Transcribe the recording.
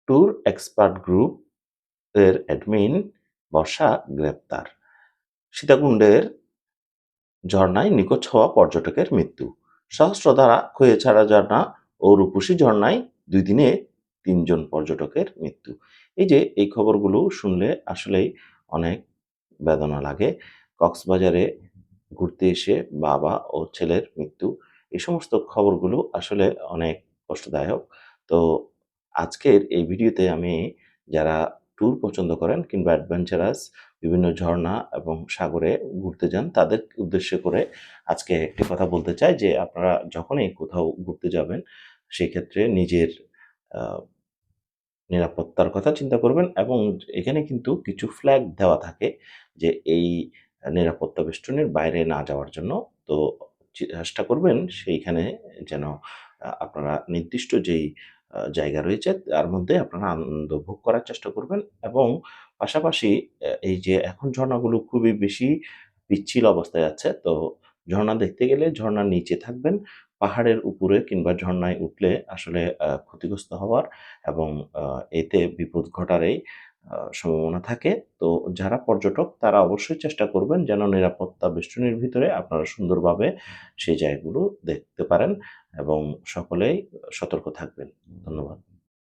Tour expert group এর admin বর্ষা গ্রেপ্তার। সীতাকুণ্ডের ঝর্ণায় নিখোঁজ হওয়া পর্যটকের মৃত্যু। সহস্রধারা, খৈয়াছড়া ঝর্ণা ও রূপসী ঝর্ণায় ২ দিনে ৩ জন পর্যটকের মৃত্যু। এই যে এই খবরগুলো শুনলে আসলেই অনেক বেদনা লাগে। কক্সবাজারে ঘুরতে এসে বাবা ও ছেলের মৃত্যু। এই সমস্ত খবরগুলো আসলে অনেক কষ্টদায়ক। তো আজকের এই ভিডিওতে আমি যারা ট্যুর পছন্দ করেন কিংবা অ্যাডভেঞ্চারাস বিভিন্ন ঝর্ণা এবং সাগরে ঘুরতে যান তাদের উদ্দেশ্য করে আজকে একটি কথা বলতে চাই যে আপনারা যখনই কোথাও ঘুরতে যাবেন সেক্ষেত্রে নিজের আ নিরাপত্তার কথা চিন্তা করবেন এবং এখানে কিন্তু কিছু ফ্ল্যাগ দেওয়া থাকে যে এই নিরাপত্তা বেষ্টনীর বাইরে না যাওয়ার জন্য। তো চেষ্টা করবেন সেইখানে যেন আপনারা নির্দিষ্ট যেই জায়গা রয়েছে তার মধ্যে আপনারা আনন্দ ভোগ করার চেষ্টা করবেন এবং পাশাপাশি এই যে এখন ঝরনাগুলো খুবই বেশি পিচ্ছিল অবস্থায় আছে। তো ঝরনা দেখতে গেলে ঝরনার নিচে থাকবেন। পাহাড়ের উপরে কিংবা ঝরনায় উঠলে আসলে ক্ষতিগ্রস্ত হওয়ার এবং আ এতে বিপদ ঘটারই সম্ভাবনা থাকে। তো যারা পর্যটক তারা অবশ্যই চেষ্টা করবেন যেন নিরাপত্তা বেষ্টনীর ভিতরে আপনারা সুন্দরভাবে সেই জায়গাগুলো দেখতে পারেন এবং সকলেই সতর্ক থাকবেন। ধন্যবাদ।